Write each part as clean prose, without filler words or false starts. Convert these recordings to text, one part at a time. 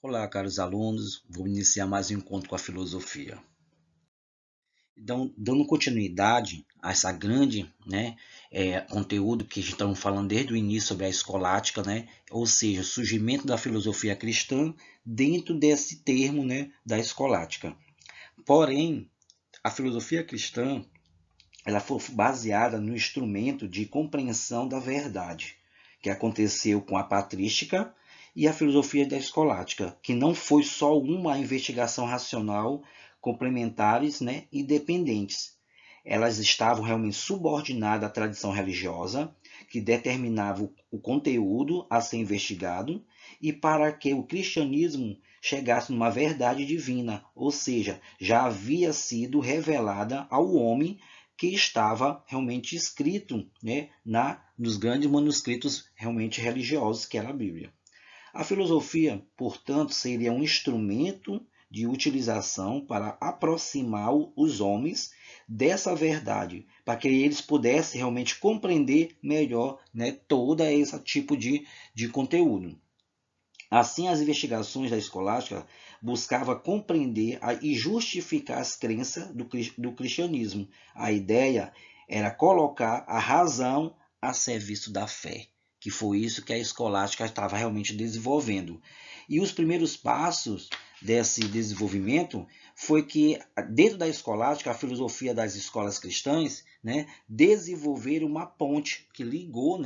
Olá, caros alunos. Vou iniciar mais um encontro com a filosofia. Então, dando continuidade a essa grande, conteúdo que estamos falando desde o início sobre a escolástica, ou seja, o surgimento da filosofia cristã dentro desse termo, da escolástica. Porém, a filosofia cristã, ela foi baseada no instrumento de compreensão da verdade, que aconteceu com a patrística e a filosofia da escolástica, que não foi só uma investigação racional, complementares, e dependentes. Elas estavam realmente subordinadas à tradição religiosa, que determinava o conteúdo a ser investigado, e para que o cristianismo chegasse numa verdade divina, ou seja, já havia sido revelada ao homem que estava realmente escrito, nos grandes manuscritos realmente religiosos, que era a Bíblia. A filosofia, portanto, seria um instrumento de utilização para aproximar os homens dessa verdade, para que eles pudessem realmente compreender melhor, todo esse tipo de conteúdo. Assim, as investigações da escolástica buscavam compreender e justificar as crenças do cristianismo. A ideia era colocar a razão a serviço da fé, que foi isso que a escolástica estava realmente desenvolvendo. E os primeiros passos desse desenvolvimento foi que, dentro da escolástica, a filosofia das escolas cristãs, desenvolveram uma ponte que ligou,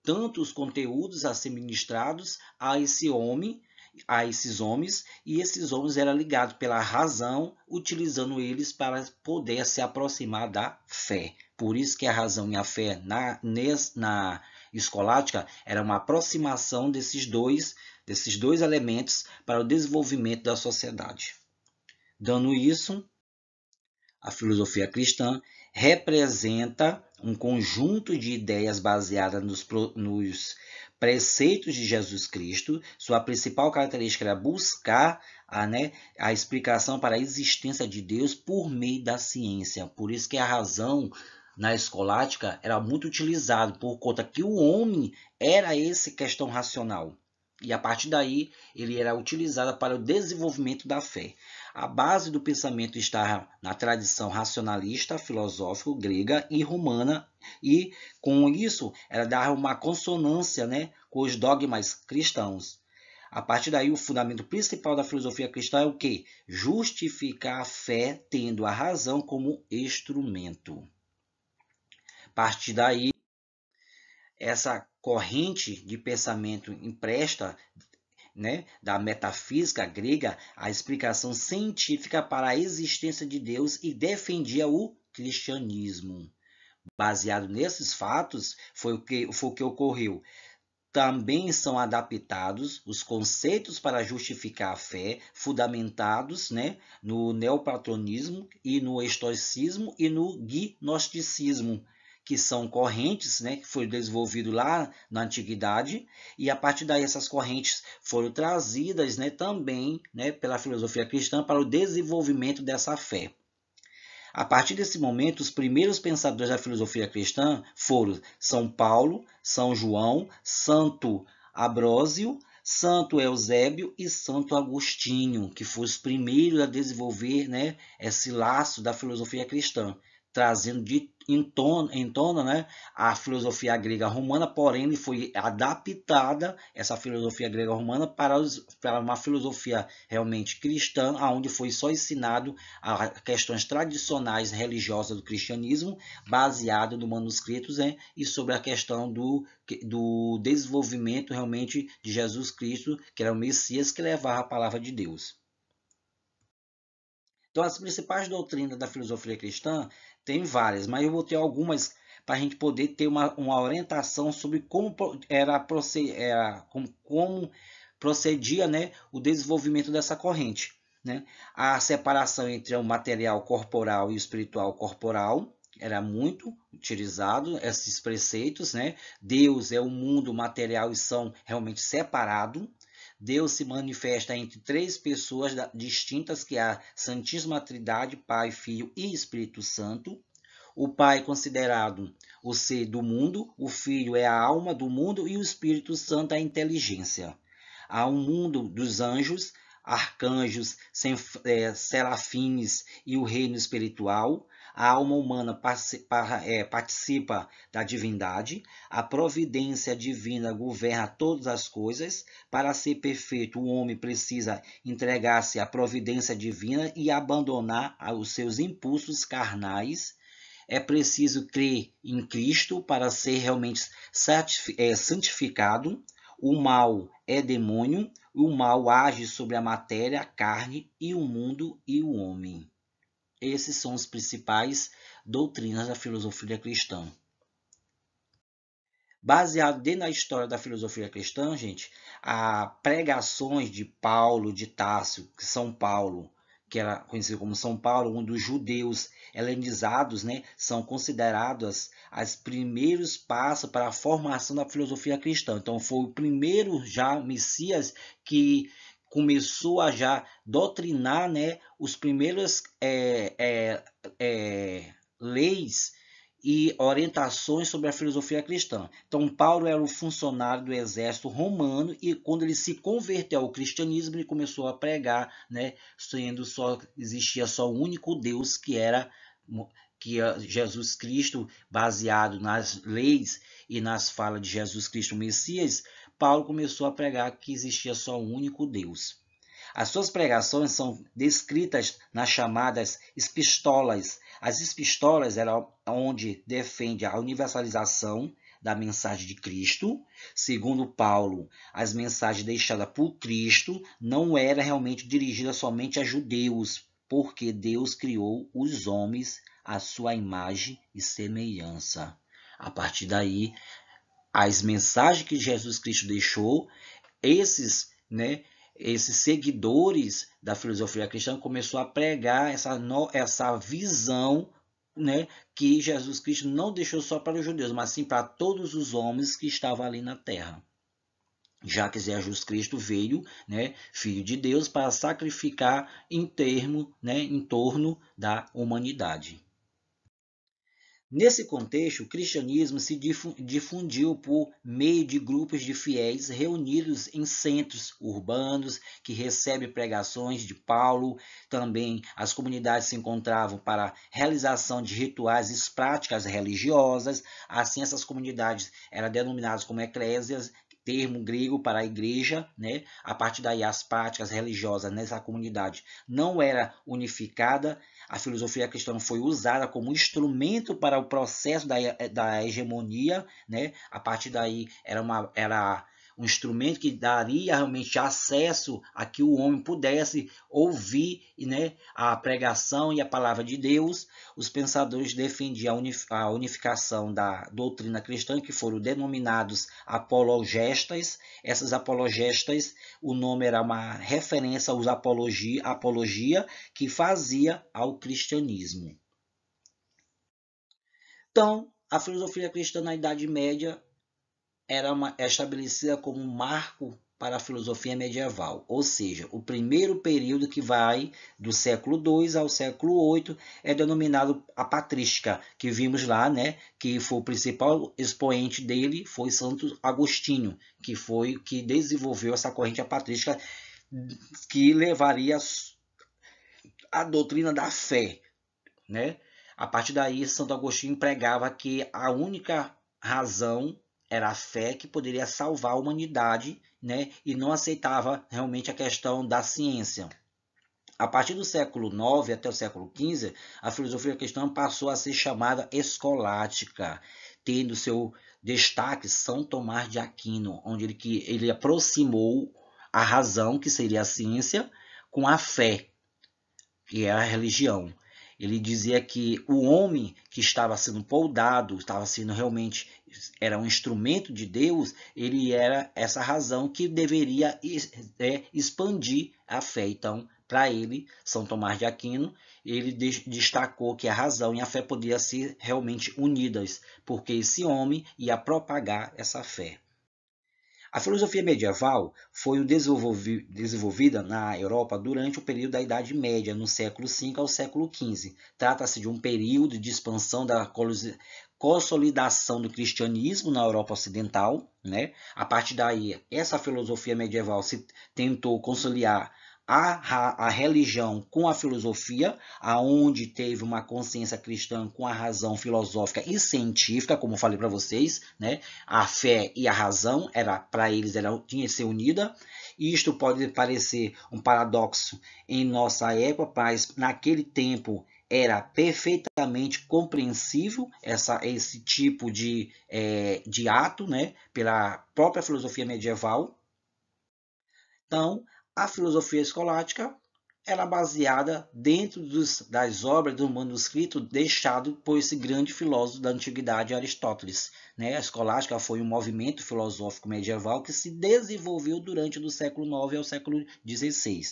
tanto os conteúdos a ser ministrados a esse homem, a esses homens, e esses homens eram ligados pela razão, utilizando eles para poder se aproximar da fé. Por isso que a razão e a fé na escolástica era uma aproximação desses dois elementos para o desenvolvimento da sociedade. Dando isso, a filosofia cristã representa um conjunto de ideias baseadas nos preceitos de Jesus Cristo. Sua principal característica era buscar a explicação para a existência de Deus por meio da ciência. Por isso que a razão na escolástica era muito utilizada, por conta que o homem era essa questão racional. E a partir daí ele era utilizado para o desenvolvimento da fé. A base do pensamento está na tradição racionalista, filosófica, grega e romana, e com isso ela dá uma consonância, com os dogmas cristãos. A partir daí, o fundamento principal da filosofia cristã é o quê? Justificar a fé tendo a razão como instrumento. A partir daí, essa corrente de pensamento empresta, da metafísica grega, a explicação científica para a existência de Deus e defendia o cristianismo. Baseado nesses fatos, foi o que ocorreu. Também são adaptados os conceitos para justificar a fé, fundamentados, no neoplatonismo e no estoicismo e no gnosticismo, que são correntes, que foi desenvolvido lá na antiguidade, e a partir daí essas correntes foram trazidas, também, pela filosofia cristã para o desenvolvimento dessa fé. A partir desse momento, os primeiros pensadores da filosofia cristã foram São Paulo, São João, Santo Ambrósio, Santo Eusébio e Santo Agostinho, que foram os primeiros a desenvolver, esse laço da filosofia cristã, trazendo em tona, a filosofia grega romana, porém ele foi adaptada, essa filosofia grega romana, para uma filosofia realmente cristã, onde foi só ensinado a questões tradicionais religiosas do cristianismo, baseado no manuscritos, e sobre a questão do desenvolvimento realmente de Jesus Cristo, que era o Messias que levava a palavra de Deus. Então, as principais doutrinas da filosofia cristã tem várias, mas eu vou ter algumas para a gente poder ter uma orientação sobre como procedia, o desenvolvimento dessa corrente. A separação entre o material corporal e o espiritual corporal era muito utilizado, esses preceitos. Deus é o mundo material e são realmente separados. Deus se manifesta entre três pessoas distintas, que é a Santíssima Trindade, Pai, Filho e Espírito Santo. O Pai é considerado o ser do mundo, o Filho é a alma do mundo e o Espírito Santo a inteligência. há um mundo dos anjos, arcanjos, serafins e o reino espiritual. A alma humana participa da divindade. A providência divina governa todas as coisas. Para ser perfeito, o homem precisa entregar-se à providência divina e abandonar os seus impulsos carnais. É preciso crer em Cristo para ser realmente santificado. O mal é demônio, o mal age sobre a matéria, a carne e o mundo e o homem. Esses são os principais doutrinas da filosofia cristã. Baseado dentro da história da filosofia cristã, gente, as pregações de Paulo de Tarso, São Paulo, que era conhecido como São Paulo, um dos judeus helenizados, né, são consideradas os primeiros passos para a formação da filosofia cristã. Então, foi o primeiro já Messias que começou a já doutrinar, né, os primeiros leis e orientações sobre a filosofia cristã. Então, Paulo era o funcionário do exército romano e quando ele se converteu ao cristianismo, ele começou a pregar, né, existia só um único Deus, que era Jesus Cristo, baseado nas leis e nas falas de Jesus Cristo, o Messias. Paulo começou a pregar que existia só um único Deus. As suas pregações são descritas nas chamadas epístolas. As epístolas eram onde defende a universalização da mensagem de Cristo. Segundo Paulo, as mensagens deixadas por Cristo não eram realmente dirigidas somente a judeus, porque Deus criou os homens à sua imagem e semelhança. A partir daí, as mensagens que Jesus Cristo deixou, esses seguidores da filosofia cristã começou a pregar essa visão, né, que Jesus Cristo não deixou só para os judeus, mas sim para todos os homens que estavam ali na terra. Já que Jesus Cristo veio, né, Filho de Deus, para sacrificar em torno da humanidade. Nesse contexto, o cristianismo se difundiu por meio de grupos de fiéis reunidos em centros urbanos que recebem pregações de Paulo. Também as comunidades se encontravam para a realização de rituais e práticas religiosas. Assim, essas comunidades eram denominadas como eclésias, termo grego para a igreja, né? A partir daí, as práticas religiosas nessa comunidade não era unificada. A filosofia cristã foi usada como instrumento para o processo da hegemonia, né? A partir daí era um instrumento que daria realmente acesso a que o homem pudesse ouvir, né, a pregação e a palavra de Deus. Os pensadores defendiam a unificação da doutrina cristã, que foram denominados apologistas. Essas apologistas, o nome era uma referência aos apologia que fazia ao cristianismo. Então, a filosofia cristã na Idade Média era estabelecida como um marco para a filosofia medieval, ou seja, o primeiro período que vai do século II ao século VIII é denominado a patrística, que vimos lá, né, que foi o principal expoente dele foi Santo Agostinho, que foi que desenvolveu essa corrente patrística que levaria a doutrina da fé, né? A partir daí, Santo Agostinho pregava que a única razão era a fé que poderia salvar a humanidade, né? E não aceitava realmente a questão da ciência. A partir do século IX até o século XV, a filosofia cristã passou a ser chamada escolástica, tendo seu destaque São Tomás de Aquino, onde ele aproximou a razão, que seria a ciência, com a fé, que é a religião. Ele dizia que o homem que estava sendo poldado, era um instrumento de Deus, ele era essa razão que deveria expandir a fé. Então, para ele, São Tomás de Aquino, ele destacou que a razão e a fé podiam ser realmente unidas, porque esse homem ia propagar essa fé. A filosofia medieval foi desenvolvida na Europa durante o período da Idade Média, no século V ao século XV. Trata-se de um período de expansão da consolidação do cristianismo na Europa Ocidental, né? A partir daí, essa filosofia medieval se tentou conciliar a religião com a filosofia, aonde teve uma consciência cristã com a razão filosófica e científica, como falei para vocês, né? A fé e a razão para eles tinha que ser unida. Isto pode parecer um paradoxo em nossa época, mas naquele tempo era perfeitamente compreensível esse tipo de ato, né, pela própria filosofia medieval. Então, a filosofia escolástica era baseada dentro das obras do manuscrito deixado por esse grande filósofo da antiguidade, Aristóteles. Né? A escolástica foi um movimento filosófico medieval que se desenvolveu durante do século IX ao século XVI.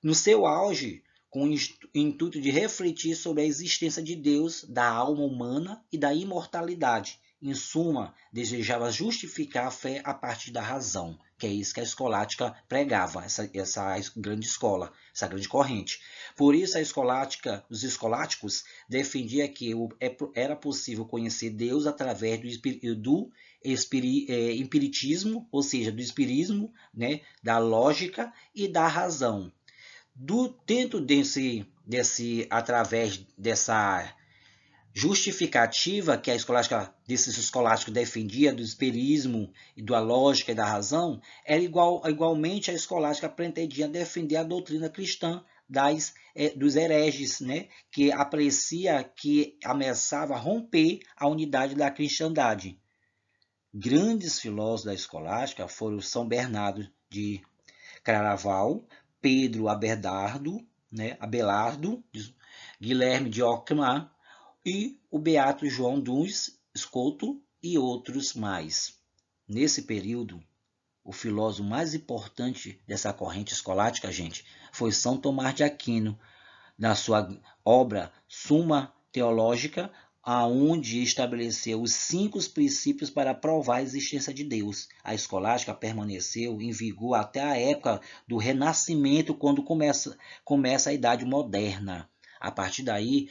No seu auge, com o intuito de refletir sobre a existência de Deus, da alma humana e da imortalidade. Em suma, desejava justificar a fé a partir da razão, que é isso que a escolástica pregava, essa grande escola, essa grande corrente. Por isso, os escolásticos defendiam que era possível conhecer Deus através do espiritismo, ou seja, do espirismo, né, da lógica e da razão. Através dessa justificativa que desses escolásticos defendia do esperismo e da lógica e da razão, era igualmente a escolástica pretendia defender a doutrina cristã dos hereges, né, que ameaçava romper a unidade da cristandade. Grandes filósofos da escolástica foram São Bernardo de Claraval, Pedro Abelardo, Guilherme de Ockham e o beato João Duns Scoto e outros mais. Nesse período, o filósofo mais importante dessa corrente escolástica, gente, foi São Tomás de Aquino, na sua obra Suma Teológica, aonde estabeleceu os 5 princípios para provar a existência de Deus. A escolástica permaneceu em vigor até a época do Renascimento, quando começa a Idade Moderna. A partir daí,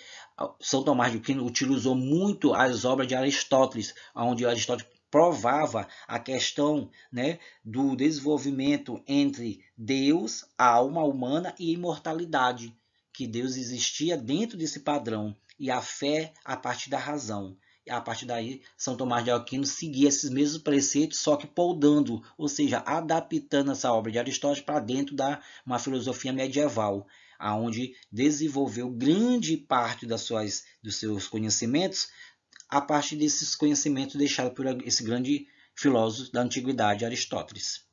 São Tomás de Aquino utilizou muito as obras de Aristóteles, onde Aristóteles provava a questão, né, do desenvolvimento entre Deus, a alma humana e a imortalidade, que Deus existia dentro desse padrão, e a fé a partir da razão. E a partir daí, São Tomás de Aquino seguia esses mesmos preceitos, só que poldando, ou seja, adaptando essa obra de Aristóteles para dentro de uma filosofia medieval, aonde desenvolveu grande parte dos seus conhecimentos a partir desses conhecimentos deixados por esse grande filósofo da antiguidade, Aristóteles.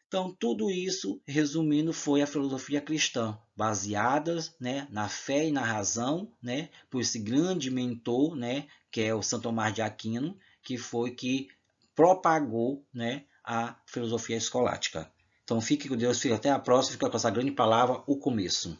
Então, tudo isso, resumindo, foi a filosofia cristã, baseada, né, na fé e na razão, né, por esse grande mentor, né, que é o São Tomás de Aquino, que foi que propagou, né, a filosofia escolástica. Então, fique com Deus, fique até a próxima, fica com essa grande palavra, o começo.